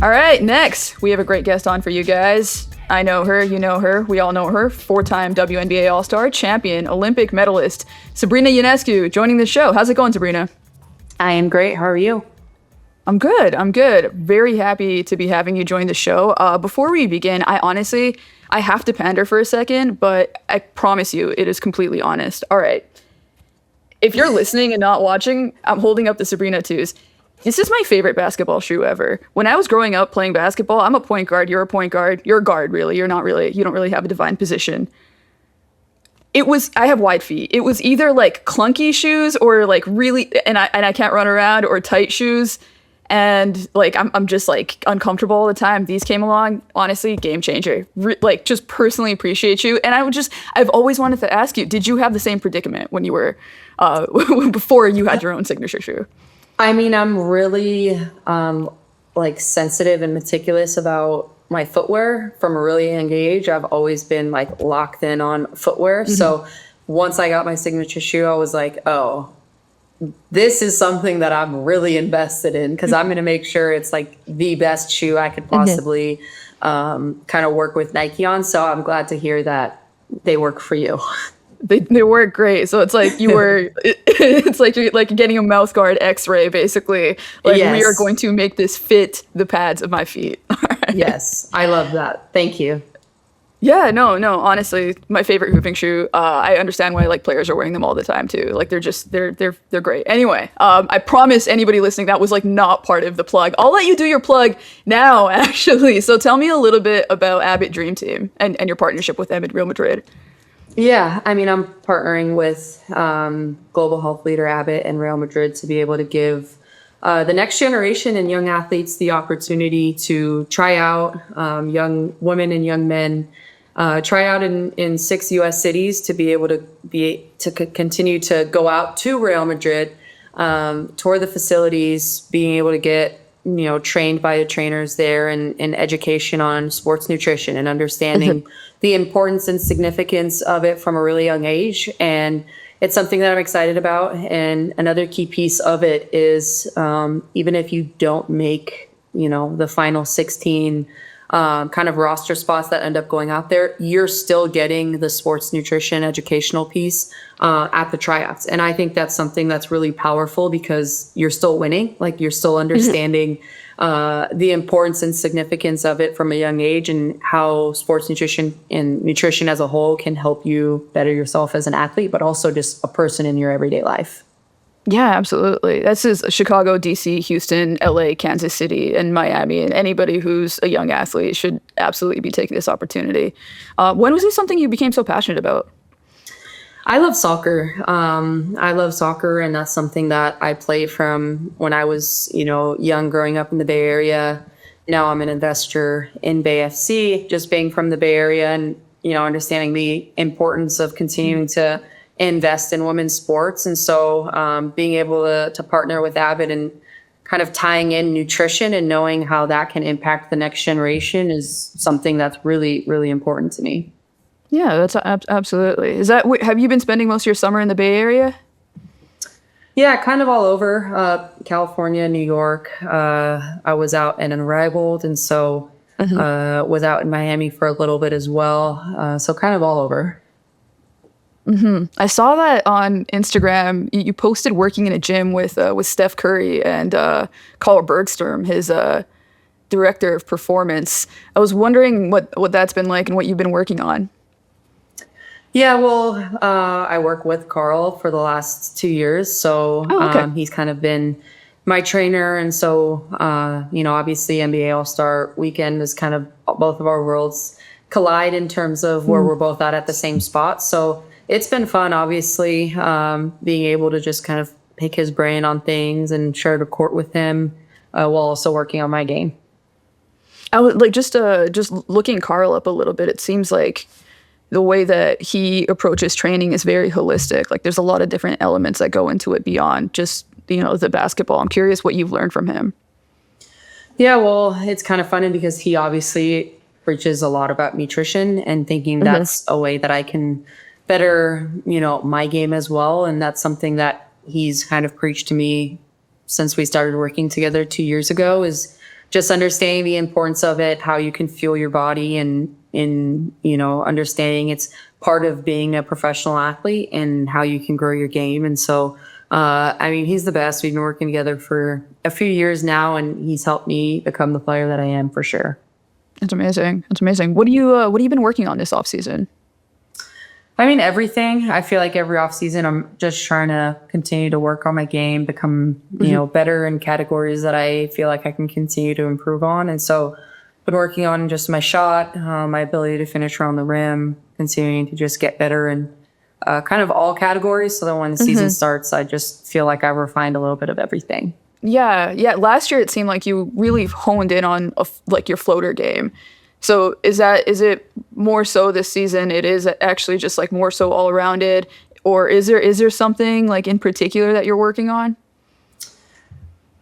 All right, next, we have a great guest on for you guys. I know her, you know her, we all know her. 4-time WNBA All-Star, champion, Olympic medalist, Sabrina Ionescu, joining the show. How's it going, Sabrina? I am great. How are you? I'm good. Very happy to be having you join the show. Before we begin, I have to pander for a second, but I promise you it is completely honest. All right. If you're listening and not watching, I'm holding up the Sabrina 2s. This is my favorite basketball shoe ever. When I was growing up playing basketball, I'm a point guard, you're a point guard, you're a guard, really. You don't really have a defined position. I have wide feet. It was either like clunky shoes or like really, and I can't run around, or tight shoes. And like, I'm just like uncomfortable all the time. These came along, honestly, game changer. Like, just personally appreciate you. And I've always wanted to ask you, did you have the same predicament when you were, before you had your own signature shoe? I mean, I'm really like sensitive and meticulous about my footwear from a really young age. I've always been like locked in on footwear. Mm-hmm. So once I got my signature shoe, I was like, oh, this is something that I'm really invested in, because I'm going to make sure it's like the best shoe I could possibly kind of work with Nike on. So I'm glad to hear that they work for you. They work great. So it's like it's like you're like getting a mouth guard x-ray, basically. Like, yes. We are going to make this fit the pads of my feet. Right. Yes, I love that. Thank you. Yeah, no, honestly, my favorite hooping shoe. I understand why like players are wearing them all the time too. Like, they're great. Anyway, I promise anybody listening that was like not part of the plug. I'll let you do your plug now, actually. So tell me a little bit about Abbott Dream Team and your partnership with them at Real Madrid. Yeah, I mean, I'm partnering with global health leader Abbott and Real Madrid to be able to give the next generation and young athletes the opportunity to try out, young women and young men, try out in 6 U.S. cities, to be able to continue to go out to Real Madrid, tour the facilities, being able to get trained by the trainers there, and education on sports nutrition and understanding the importance and significance of it from a really young age. And it's something that I'm excited about. And another key piece of it is, even if you don't make, the final 16 kind of roster spots that end up going out there, you're still getting the sports nutrition educational piece at the tryouts. And I think that's something that's really powerful, because you're still winning. Like, you're still understanding the importance and significance of it from a young age, and how sports nutrition and nutrition as a whole can help you better yourself as an athlete, but also just a person in your everyday life. Yeah, absolutely. This is Chicago, DC, Houston, LA, Kansas City, and Miami. And anybody who's a young athlete should absolutely be taking this opportunity. When was this something you became so passionate about? I love soccer. And that's something that I played from when I was, young, growing up in the Bay Area. Now I'm an investor in Bay FC, just being from the Bay Area, and, understanding the importance of continuing to invest in women's sports. And so being able to partner with Abbott and kind of tying in nutrition and knowing how that can impact the next generation is something that's really, really important to me. Yeah, that's absolutely. Have you been spending most of your summer in the Bay Area? Yeah, kind of all over, California, New York. I was out in Unrivaled, and so was out in Miami for a little bit as well. So kind of all over. Mm-hmm. I saw that on Instagram. You posted working in a gym with Steph Curry and Carl Bergstrom, his director of performance. I was wondering what that's been like and what you've been working on. Yeah, well, I work with Carl for the last 2 years, so he's kind of been my trainer. And so, obviously NBA All-Star Weekend is kind of both of our worlds collide in terms of where we're both at the same spot. So it's been fun, obviously, being able to just kind of pick his brain on things and share the court with him while also working on my game. I was like, just looking Carl up a little bit, it seems like the way that he approaches training is very holistic. Like, there's a lot of different elements that go into it beyond just, the basketball. I'm curious what you've learned from him. Yeah, well, it's kind of funny because he obviously preaches a lot about nutrition, and thinking that's a way that I can better, my game as well. And that's something that he's kind of preached to me since we started working together 2 years ago, is just understanding the importance of it, how you can fuel your body, and understanding it's part of being a professional athlete and how you can grow your game. And so, he's the best. We've been working together for a few years now, and he's helped me become the player that I am, for sure. That's amazing. That's amazing. What have you been working on this off season? Everything. I feel like every off season, I'm just trying to continue to work on my game, become, better in categories that I feel like I can continue to improve on. And so been working on just my shot, my ability to finish around the rim, continuing to just get better in kind of all categories. So that when the season starts, I just feel like I've refined a little bit of everything. Yeah. Last year, it seemed like you really honed in on your floater game. So is it more so this season? It is actually just like more so all rounded, or is there something like in particular that you're working on?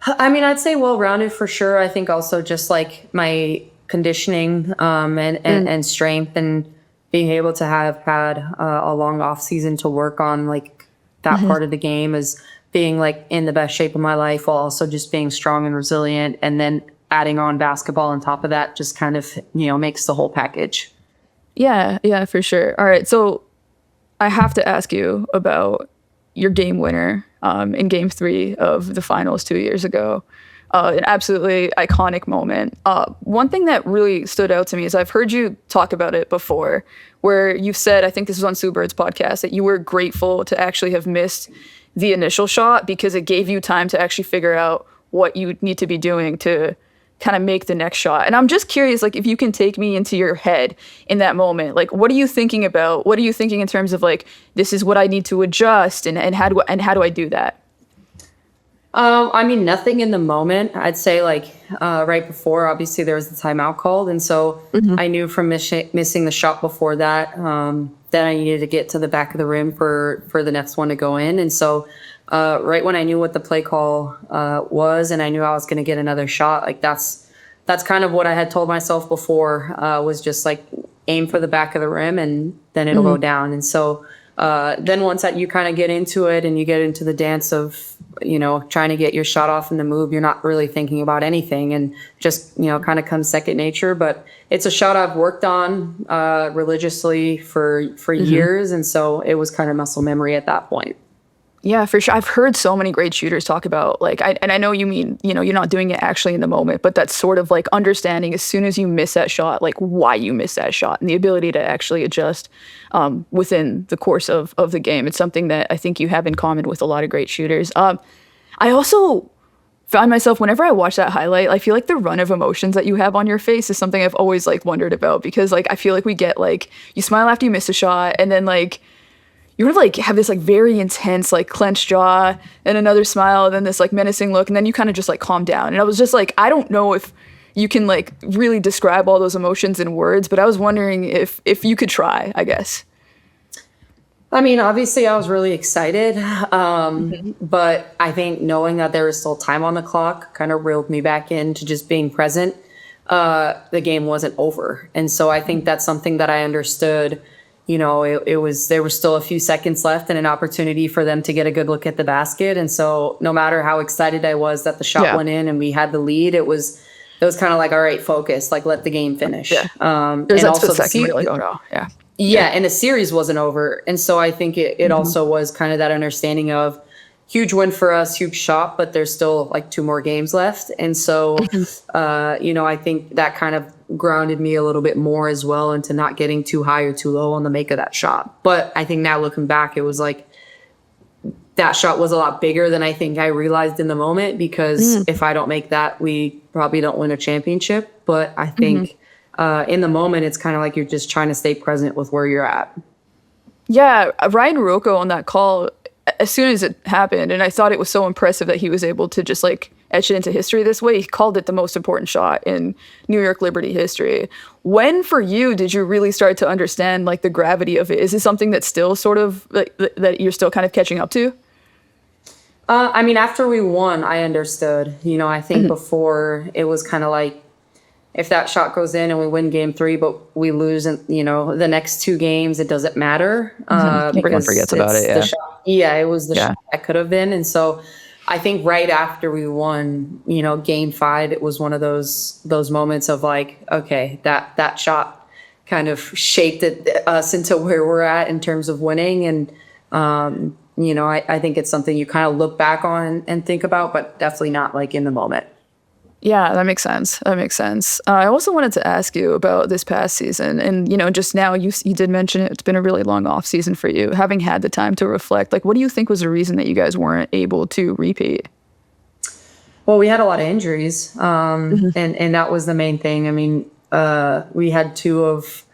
I'd say well rounded for sure. I think also just like my conditioning and strength, and being able to have had a long off season to work on like that part of the game, is being like in the best shape of my life while also just being strong and resilient, and then adding on basketball on top of that just kind of, makes the whole package. Yeah, for sure. All right. So I have to ask you about your game winner in game 3 of the finals 2 years ago. An absolutely iconic moment. One thing that really stood out to me is I've heard you talk about it before, where you've said, I think this was on Sue Bird's podcast, that you were grateful to actually have missed the initial shot because it gave you time to actually figure out what you need to be doing to kind of make the next shot. And I'm just curious, like, if you can take me into your head in that moment, like, what are you thinking about? What are you thinking in terms of like, this is what I need to adjust, and how do I do that? Nothing in the moment. I'd say like right before, obviously there was the timeout called, and so I knew from missing the shot before that that I needed to get to the back of the rim for the next one to go in. And so right when I knew what the play call was, and I knew I was going to get another shot, like that's kind of what I had told myself before, was just like aim for the back of the rim and then it'll go down. And so then once that you kind of get into it and you get into the dance of, trying to get your shot off in the move, you're not really thinking about anything, and just, kind of comes second nature. But it's a shot I've worked on religiously for years. And so it was kind of muscle memory at that point. Yeah, for sure. I've heard so many great shooters talk about like, and I know you mean, you're not doing it actually in the moment, but that's sort of like understanding as soon as you miss that shot, like why you miss that shot, and the ability to actually adjust within the course of the game. It's something that I think you have in common with a lot of great shooters. I also found myself, whenever I watch that highlight, I feel like the run of emotions that you have on your face is something I've always like wondered about, because like I feel like we get like, you smile after you miss a shot, and then like you would like have this like very intense like clenched jaw and another smile, and then this like menacing look, and then you kind of just like calm down. And I was just like, I don't know if you can like really describe all those emotions in words, but I was wondering if you could try, I guess. Obviously I was really excited, but I think knowing that there was still time on the clock kind of reeled me back into just being present. The game wasn't over. And so I think that's something that I understood. There was still a few seconds left and an opportunity for them to get a good look at the basket. And so no matter how excited I was that the shot went in and we had the lead, it was kind of like, all right, focus, like let the game finish. Yeah. And also Yeah. And the series wasn't over. And so I think it also was kind of that understanding of huge win for us, huge shot, but there's still like 2 more games left. And so, I think that kind of grounded me a little bit more as well into not getting too high or too low on the make of that shot. But I think now looking back, it was like that shot was a lot bigger than I think I realized in the moment, because if I don't make that, we probably don't win a championship. But I think in the moment, it's kind of like you're just trying to stay present with where you're at. Yeah, Ryan Rocco on that call, as soon as it happened, and I thought it was so impressive that he was able to just like etch it into history this way. He called it the most important shot in New York Liberty history. When for you did you really start to understand like the gravity of it? Is it something that's still sort of like, that you're still kind of catching up to? After we won, I understood. I think before it was kind of like, if that shot goes in and we win game 3, but we lose in, the next 2 games, it doesn't matter. Everyone forgets about it. Yeah. It was the shot that could have been. And so I think right after we won, game 5, it was one of those moments of like, okay, that shot kind of shaped us into where we're at in terms of winning. And, I think it's something you kind of look back on and think about, but definitely not like in the moment. Yeah, that makes sense. That makes sense. I also wanted to ask you about this past season. And, just now you did mention it's been a really long off season for you. Having had the time to reflect, like, what do you think was the reason that you guys weren't able to repeat? Well, we had a lot of injuries, and that was the main thing. I mean, we had 2 of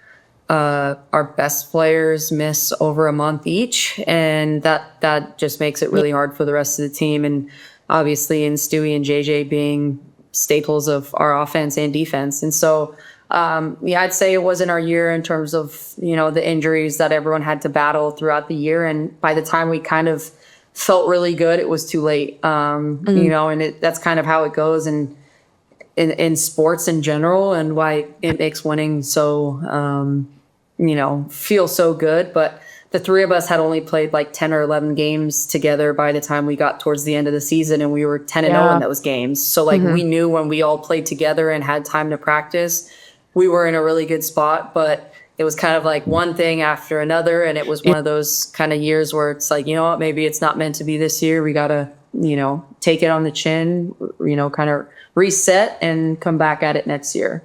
our best players miss over a month each, and that just makes it really hard for the rest of the team. And obviously, in Stewie and JJ being staples of our offense and defense. And so, I'd say it wasn't our year in terms of, the injuries that everyone had to battle throughout the year. And by the time we kind of felt really good, it was too late. And that's kind of how it goes in sports in general, and why it makes winning so, feel so good. But the 3 of us had only played like 10 or 11 games together by the time we got towards the end of the season, and we were 10-0 in those games. So like we knew when we all played together and had time to practice, we were in a really good spot. But it was kind of like one thing after another, and it was one of those kind of years where it's like, what, maybe it's not meant to be this year. We got to, take it on the chin, kind of reset and come back at it next year.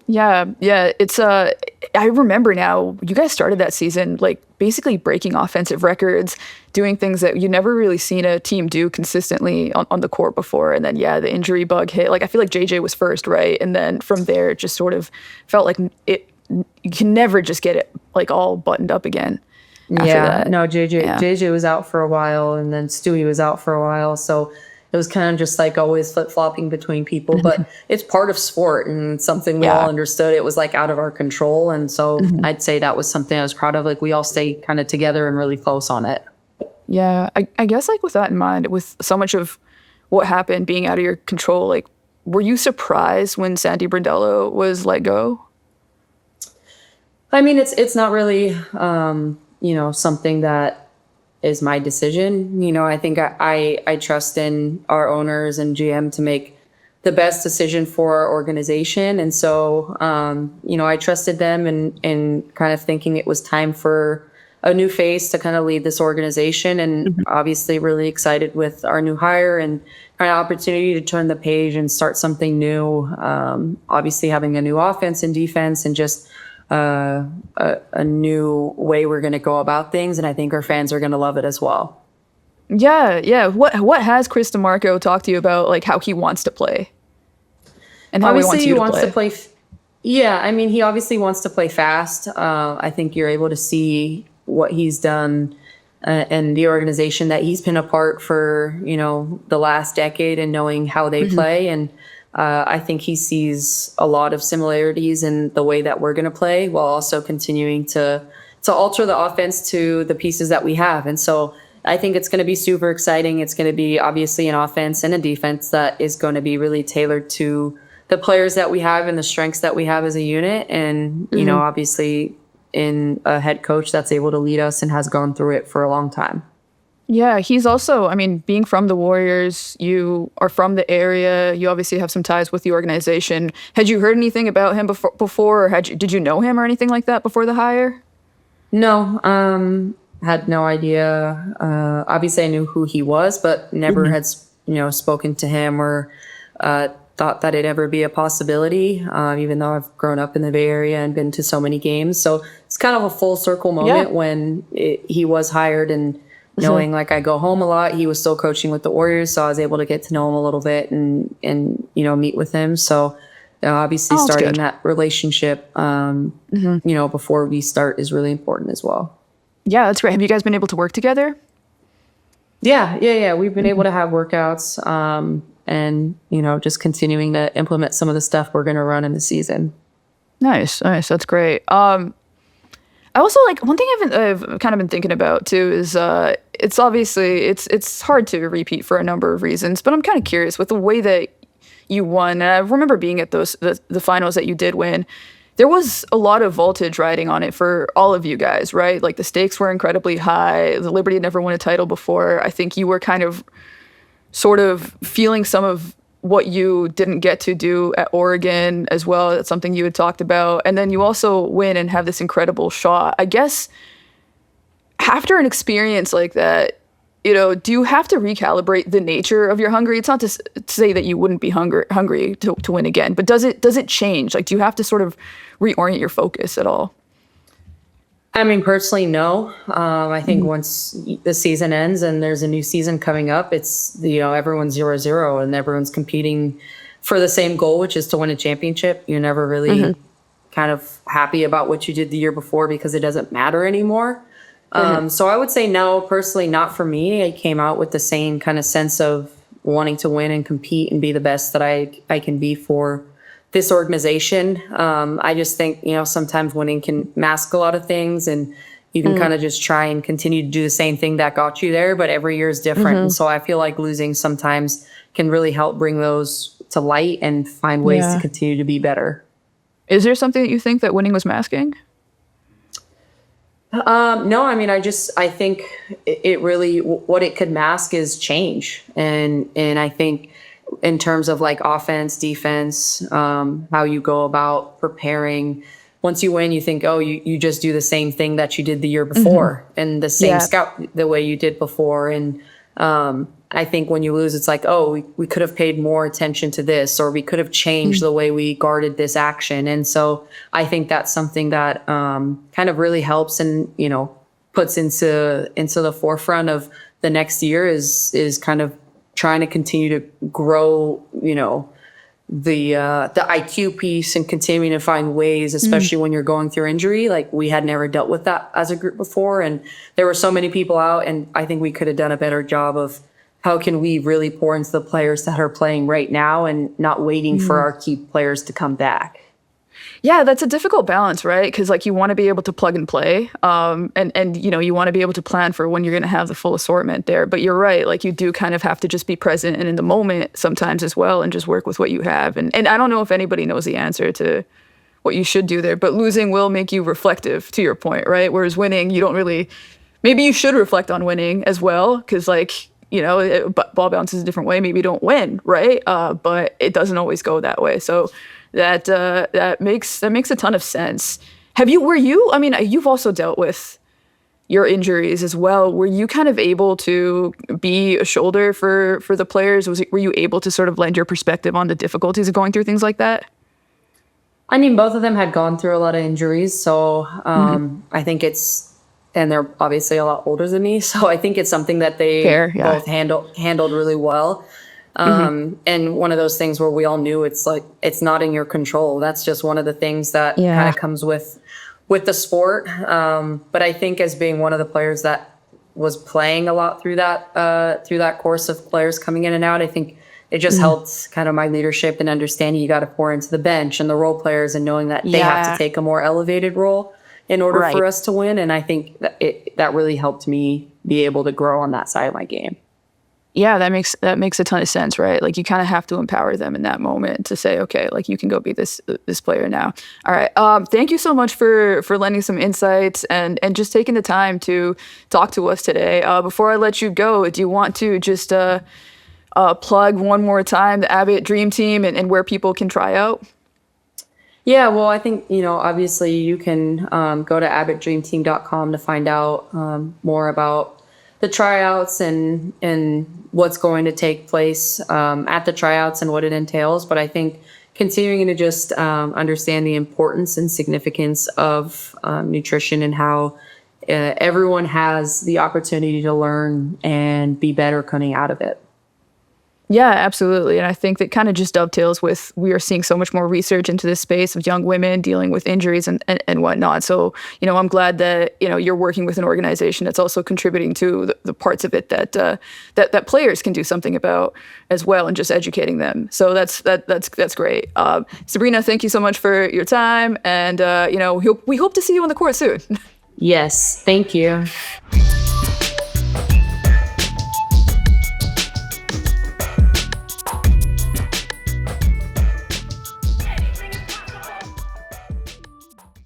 Yeah. It's I remember now, you guys started that season like basically breaking offensive records, doing things that you never really seen a team do consistently on the court before. And then the injury bug hit. Like I feel like JJ was first, right? And then from there, it just sort of felt like you can never just get it like all buttoned up again. JJ was out for a while, and then Stewie was out for a while. So it was kind of just like always flip-flopping between people, but it's part of sport and something we all understood. It was like out of our control. And so I'd say that was something I was proud of. Like we all stayed kind of together and really close on it. Yeah. I guess like with that in mind, with so much of what happened being out of your control, like were you surprised when Sandy Brondello was let go? I mean, it's not really, something that is my decision. I think I trust in our owners and GM to make the best decision for our organization. And so, I trusted them in kind of thinking it was time for a new face to kind of lead this organization. And obviously really excited with our new hire and kind of opportunity to turn the page and start something new. Obviously having a new offense and defense and just a new way we're going to go about things, and I think our fans are going to love it as well. Yeah. What has Chris DeMarco talked to you about, like how he wants to play, and how obviously he wants to play? Yeah, I mean, he obviously wants to play fast. I think you're able to see what he's done and the organization that he's been a part for, the last decade, and knowing how they play. And I think he sees a lot of similarities in the way that we're going to play, while also continuing to alter the offense to the pieces that we have. And so I think it's going to be super exciting. It's going to be obviously an offense and a defense that is going to be really tailored to the players that we have and the strengths that we have as a unit. And, obviously in a head coach that's able to lead us and has gone through it for a long time. Yeah, he's also, I mean, being from the Warriors, you are from the area, you obviously have some ties with the organization. Had you heard anything about him before, or did you know him or anything like that before the hire? No, had no idea. Obviously I knew who he was, but never had, spoken to him or thought that it'd ever be a possibility, even though I've grown up in the Bay Area and been to so many games. So it's kind of a full circle moment when he was hired, and knowing like I go home a lot, he was still coaching with the Warriors, so I was able to get to know him a little bit and meet with him. So obviously starting that relationship, before we start is really important as well. Yeah, that's great. Have you guys been able to work together? Yeah. We've been able to have workouts, and just continuing to implement some of the stuff we're going to run in the season. Nice. That's great. I also like one thing I've kind of been thinking about too is it's obviously it's hard to repeat for a number of reasons, but I'm kind of curious with the way that you won. And I remember being at the finals that you did win. There was a lot of voltage riding on it for all of you guys, right? Like the stakes were incredibly high. The Liberty had never won a title before. I think you were kind of sort of feeling some of what you didn't get to do at Oregon as well. That's something you had talked about. And then you also win and have this incredible shot. I guess after an experience like that, do you have to recalibrate the nature of your hungry? It's not to say that you wouldn't be hungry to win again, but does it change? Like, do you have to sort of reorient your focus at all? I mean, personally, no. I think once the season ends and there's a new season coming up, it's, everyone's 0-0 and everyone's competing for the same goal, which is to win a championship. You're never really kind of happy about what you did the year before because it doesn't matter anymore. So I would say no, personally, not for me. I came out with the same kind of sense of wanting to win and compete and be the best that I can be for this organization. I just think, sometimes winning can mask a lot of things, and you can kind of just try and continue to do the same thing that got you there, but every year is different. And so I feel like losing sometimes can really help bring those to light and find ways to continue to be better. Is there something that you think that winning was masking? No, I mean, I think it really, what it could mask is change. And I think in terms of like offense, defense, how you go about preparing, once you win, you think, oh, you just do the same thing that you did the year before and the same scout the way you did before. And I think when you lose, it's like, oh, we could have paid more attention to this, or we could have changed the way we guarded this action. And so I think that's something that kind of really helps and, puts into the forefront of the next year is kind of trying to continue to grow, the IQ piece and continuing to find ways, especially when you're going through injury. Like, we had never dealt with that as a group before. And there were so many people out, and I think we could have done a better job of how can we really pour into the players that are playing right now and not waiting for our key players to come back. Yeah, that's a difficult balance, right? Because you want to be able to plug and play, and you want to be able to plan for when you're going to have the full assortment there. But you're right, like, you do kind of have to just be present and in the moment sometimes as well, and just work with what you have. And I don't know if anybody knows the answer to what you should do there, but losing will make you reflective, to your point, right? Whereas winning, you don't really. Maybe you should reflect on winning as well, because ball bounces a different way. Maybe you don't win, right? But it doesn't always go that way. So that makes a ton of sense. You've also dealt with your injuries as well. Were you kind of able to be a shoulder for the players? Were you able to sort of lend your perspective on the difficulties of going through things like that? I mean, both of them had gone through a lot of injuries. So I think and they're obviously a lot older than me. So I think it's something that they both handled really well. And one of those things where we all knew it's not in your control. That's just one of the things that kind of comes with the sport. But I think as being one of the players that was playing a lot through that course of players coming in and out, I think it just helped kind of my leadership and understanding you got to pour into the bench and the role players and knowing that they have to take a more elevated role in order for us to win. And I think that really helped me be able to grow on that side of my game. Yeah, that makes a ton of sense, right? Like, you kind of have to empower them in that moment to say, okay, like, you can go be this player now. All right. Thank you so much for lending some insights and just taking the time to talk to us today. Before I let you go, do you want to just plug one more time the Abbott Dream Team and where people can try out? Yeah, well, I think, obviously you can go to abbottdreamteam.com to find out more about the tryouts and what's going to take place at the tryouts and what it entails. But I think continuing to just understand the importance and significance of nutrition and how everyone has the opportunity to learn and be better coming out of it. Yeah, absolutely. And I think that kind of just dovetails with, we are seeing so much more research into this space of young women dealing with injuries and whatnot. So, I'm glad that, you're working with an organization that's also contributing to the parts of it that players can do something about as well, and just educating them. So that's great. Sabrina, thank you so much for your time. And, we hope to see you on the court soon. Yes, thank you.